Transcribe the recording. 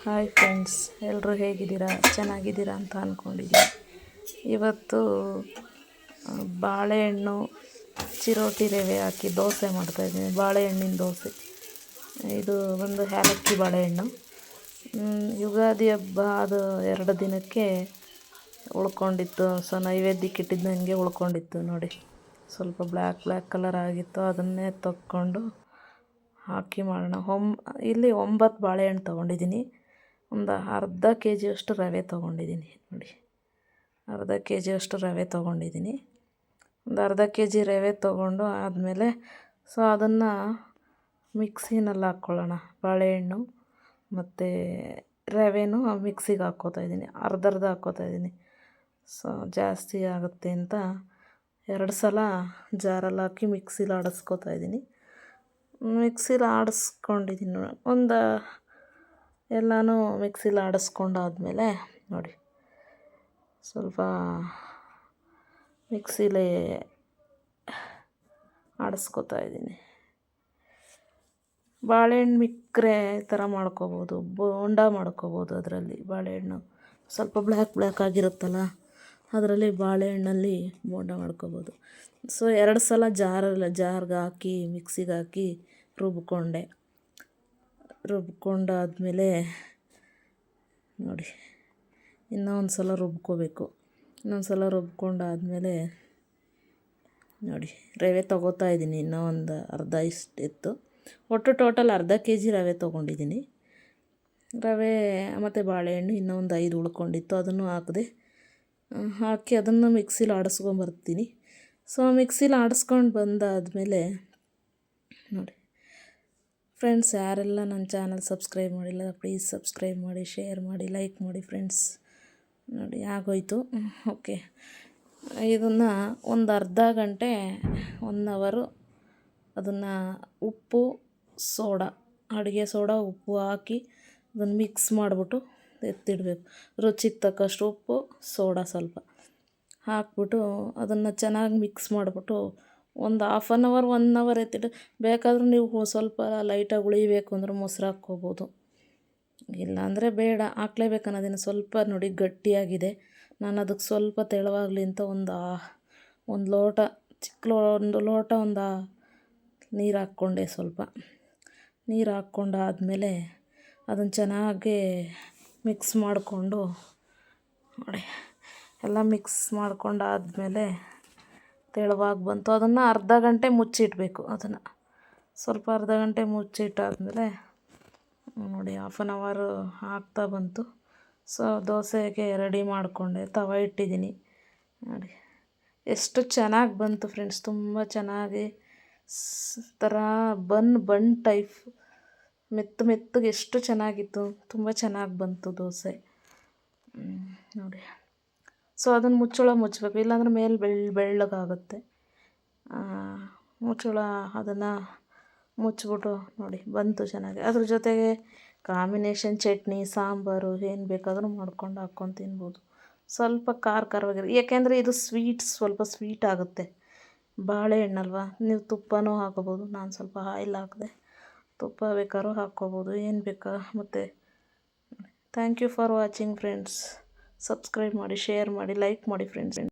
Hi friends, ಎಲ್ಲರೂ ಹೇಗಿದ್ದೀರಾ? ಚೆನ್ನಾಗಿದ್ದೀರಾ ಅಂತ ಅಂದ್ಕೊಂಡಿದ್ದೀನಿ. ಇವತ್ತು ಬಾಳೆಹಣ್ಣು ಚಿರೋಟಿ ರವೆ ಹಾಕಿ ದೋಸೆ ಮಾಡ್ತಾಯಿದ್ದೀನಿ. ಬಾಳೆಹಣ್ಣಿನ ದೋಸೆ. ಇದು ಒಂದು ಏಲಕ್ಕಿ ಬಾಳೆಹಣ್ಣು. ಯುಗಾದಿ ಹಬ್ಬ ಅದು 2 ದಿನಕ್ಕೆ ಉಳ್ಕೊಂಡಿತ್ತು. ನೈವೇದ್ಯಕ್ಕೆ ಇಟ್ಟಿದ್ದಂಗೆ ಉಳ್ಕೊಂಡಿತ್ತು ನೋಡಿ. ಸ್ವಲ್ಪ ಬ್ಲ್ಯಾಕ್ ಕಲರ್ ಆಗಿತ್ತು. ಅದನ್ನೇ ತಕ್ಕೊಂಡು ಹಾಕಿ ಮಾಡೋಣ. ಇಲ್ಲಿ 9 ಬಾಳೆಹಣ್ಣು ತೊಗೊಂಡಿದ್ದೀನಿ. ಒಂದು ಅರ್ಧ ಕೆ ಜಿಯಷ್ಟು ರವೆ ತೊಗೊಂಡಿದ್ದೀನಿ ನೋಡಿ. ಅರ್ಧ ಕೆ ಜಿಯಷ್ಟು ರವೆ ತೊಗೊಂಡಿದ್ದೀನಿ. ಒಂದು ಅರ್ಧ ಕೆ ಜಿ ರವೆ ತೊಗೊಂಡು ಆದಮೇಲೆ ಅದನ್ನು ಮಿಕ್ಸಿನಲ್ಲಿ ಹಾಕ್ಕೊಳ್ಳೋಣ. ಬಾಳೆಹಣ್ಣು ಮತ್ತು ರವೆನೂ ಮಿಕ್ಸಿಗೆ ಹಾಕ್ಕೋತಾಯಿದ್ದೀನಿ. ಅರ್ಧ ಹಾಕ್ಕೋತಾಯಿದ್ದೀನಿ. ಜಾಸ್ತಿ ಆಗುತ್ತೆ ಅಂತ 2 ಸಲ ಜಾರಲ್ಲಿ ಹಾಕಿ ಮಿಕ್ಸಿಲಿ ಆಡಿಸ್ಕೋತಾಯಿದ್ದೀನಿ. ಮಿಕ್ಸಿಲಿ ಆಡಿಸ್ಕೊಂಡಿದ್ದೀನಿ ಎಲ್ಲನೂ ಮಿಕ್ಸಿಲಿ ಆಡಿಸ್ಕೊಂಡಾದ್ಮೇಲೆ ನೋಡಿ, ಸ್ವಲ್ಪ ಮಿಕ್ಸಿಲಿ ಆಡಿಸ್ಕೊತಾಯಿದ್ದೀನಿ. ಬಾಳೆಹಣ್ಣು ಮಿಕ್ಕರೆ ಈ ಥರ ಮಾಡ್ಕೋಬೋದು, ಬೋಂಡ ಮಾಡ್ಕೋಬೋದು. ಅದರಲ್ಲಿ ಬಾಳೆಹಣ್ಣು ಸ್ವಲ್ಪ ಬ್ಲ್ಯಾಕ್ ಆಗಿರುತ್ತಲ್ಲ, ಅದರಲ್ಲಿ ಬಾಳೆಹಣ್ಣಲ್ಲಿ ಬೋಂಡ ಮಾಡ್ಕೋಬೋದು. 2 ಸಲ ಜಾರ್ಗೆ ಹಾಕಿ ಮಿಕ್ಸಿಗೆ ಹಾಕಿ ರುಬ್ಕೊಂಡಾದ್ಮೇಲೆ ನೋಡಿ, ಇನ್ನೊಂದು ಸಲ ರುಬ್ಕೋಬೇಕು. ಇನ್ನೊಂದು ಸಲ ರುಬ್ಕೊಂಡಾದ್ಮೇಲೆ ನೋಡಿ, ರವೆ ತೊಗೋತಾಯಿದ್ದೀನಿ. ಇನ್ನೂ ಒಂದು ಅರ್ಧ ಇತ್ತು. ಒಟ್ಟು ಟೋಟಲ್ ಅರ್ಧ ಕೆ ಜಿ ರವೆ ತೊಗೊಂಡಿದ್ದೀನಿ. ರವೆ ಮತ್ತು ಬಾಳೆಹಣ್ಣು ಇನ್ನೂ ಒಂದು 5 ಉಳ್ಕೊಂಡಿತ್ತು. ಅದನ್ನು ಹಾಕಿ ಅದನ್ನು ಮಿಕ್ಸಿಲಿ ಆಡಿಸ್ಕೊಂಬರ್ತೀನಿ. ಮಿಕ್ಸಿಲಿ ಆಡಿಸ್ಕೊಂಡು ಬಂದಾದಮೇಲೆ ನೋಡಿ ಫ್ರೆಂಡ್ಸ್, ಯಾರೆಲ್ಲ ನನ್ನ ಚಾನಲ್ ಸಬ್ಸ್ಕ್ರೈಬ್ ಮಾಡಿಲ್ಲ ಪ್ಲೀಸ್ ಸಬ್ಸ್ಕ್ರೈಬ್ ಮಾಡಿ, ಶೇರ್ ಮಾಡಿ, ಲೈಕ್ ಮಾಡಿ ಫ್ರೆಂಡ್ಸ್. ನೋಡಿ ಆಗೋಯ್ತು. ಓಕೆ, ಇದನ್ನು ಒಂದು ಅರ್ಧ ಗಂಟೆ 1 ಅವರು ಅದನ್ನು ಉಪ್ಪು ಅಡುಗೆ ಸೋಡಾ ಉಪ್ಪು ಹಾಕಿ ಅದನ್ನು ಮಿಕ್ಸ್ ಮಾಡಿಬಿಟ್ಟು ಎತ್ತಿಡಬೇಕು. ರುಚಿಗೆ ತಕ್ಕಷ್ಟು ಉಪ್ಪು, ಸೋಡಾ ಸ್ವಲ್ಪ ಹಾಕ್ಬಿಟ್ಟು ಅದನ್ನು ಚೆನ್ನಾಗಿ ಮಿಕ್ಸ್ ಮಾಡಿಬಿಟ್ಟು ಒಂದು 1/2 ಅವರ್ 1 ಅವರ್ ಎತ್ತಿಟ್ಟು, ಬೇಕಾದರೂ ನೀವು ಸ್ವಲ್ಪ ಲೈಟಾಗಿ ಉಳಿಬೇಕು ಅಂದ್ರೆ ಮೊಸರು ಹಾಕ್ಕೋಬೋದು. ಇಲ್ಲಾಂದರೆ ಬೇಡ, ಹಾಕ್ಲೇಬೇಕು ಅನ್ನೋದೇನು. ಸ್ವಲ್ಪ ನೋಡಿ ಗಟ್ಟಿಯಾಗಿದೆ. ನಾನು ಅದಕ್ಕೆ ಸ್ವಲ್ಪ ತೆಳುವಾಗಲಿ ಅಂತ ಒಂದು ಲೋಟ ಒಂದು ಲೋಟ ನೀರು ಹಾಕ್ಕೊಂಡೆ. ಸ್ವಲ್ಪ ನೀರು ಹಾಕ್ಕೊಂಡಾದ್ಮೇಲೆ ಅದನ್ನು ಚೆನ್ನಾಗಿ ಮಿಕ್ಸ್ ಮಾಡಿಕೊಂಡು ನೋಡಿ, ಎಲ್ಲ ಮಿಕ್ಸ್ ಮಾಡ್ಕೊಂಡಾದ್ಮೇಲೆ ತೆಳುವಾಗಿ ಬಂತು. ಅದನ್ನು ಅರ್ಧ ಗಂಟೆ ಮುಚ್ಚಿಡಬೇಕು. ಅದನ್ನು ಸ್ವಲ್ಪ ಅರ್ಧ ಗಂಟೆ ಮುಚ್ಚಿಟ್ಟಾದ್ಮೇಲೆ ನೋಡಿ 1/2 ಅವರ್ ಆಗ್ತಾ ಬಂತು. ದೋಸೆಗೆ ರೆಡಿ ಮಾಡಿಕೊಂಡೆ. ತವ ಇಟ್ಟಿದ್ದೀನಿ ನೋಡಿ. ಎಷ್ಟು ಚೆನ್ನಾಗಿ ಬಂತು ಫ್ರೆಂಡ್ಸ್, ತುಂಬ ಚೆನ್ನಾಗಿ ಥರ ಬನ್ ಟೈಪ್ ಮೆತ್ತಗೆ ಎಷ್ಟು ಚೆನ್ನಾಗಿತ್ತು. ತುಂಬ ಚೆನ್ನಾಗಿ ಬಂತು ದೋಸೆ ನೋಡಿ. ಅದನ್ನು ಮುಚ್ಚಬೇಕು, ಇಲ್ಲಾಂದ್ರೆ ಮೇಲೆ ಬೆಳ್ಳಗಾಗುತ್ತೆ. ಅದನ್ನು ಮುಚ್ಚಿಬಿಟ್ಟು ನೋಡಿ ಬಂತು ಚೆನ್ನಾಗಿ. ಅದ್ರ ಜೊತೆಗೆ ಕಾಂಬಿನೇಷನ್ ಚಟ್ನಿ, ಸಾಂಬಾರು ಏನು ಬೇಕಾದರೂ ಹಾಕ್ಕೊಂಡು ತಿನ್ಬೋದು. ಸ್ವಲ್ಪ ಖಾರವಾಗಿರುತ್ತೆ, ಏಕೆಂದರೆ ಇದು ಸ್ವಲ್ಪ ಸ್ವೀಟ್ ಆಗುತ್ತೆ. ಬಾಳೆಹಣ್ಣಲ್ವ, ನೀವು ತುಪ್ಪನೂ ಹಾಕೋಬೋದು. ನಾನು ಸ್ವಲ್ಪ ಆಯಿಲ್ ಹಾಕಿದೆ. ತುಪ್ಪ ಬೇಕಾದ್ರೂ ಹಾಕ್ಕೋಬೋದು, ಏನು ಬೇಕಾ. ಮತ್ತು thank you for watching friends. Subscribe ಮಾಡಿ, ಶೇರ್ ಮಾಡಿ, ಲೈಕ್ ಮಾಡಿ ಫ್ರೆಂಡ್ಸ್.